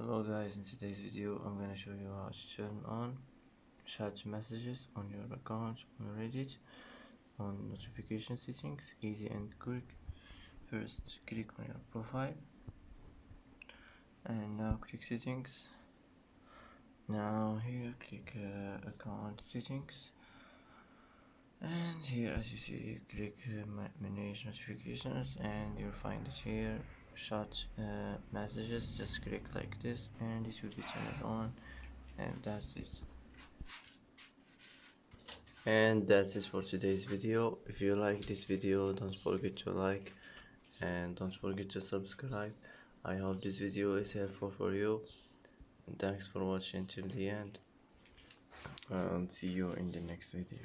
Hello guys, in today's video I'm gonna show you how to turn on chat messages on your account on Reddit on notification settings. Easy and quick. First click on your profile and now click settings. Now here click account settings, and here as you see click manage notifications, and you'll find it here chat messages. Just click like this and this will be turned on, and that's it. And that's it for today's video. If you like this video, don't forget to like and don't forget to subscribe. I hope this video is helpful for you, and thanks for watching till the end, and see you in the next video.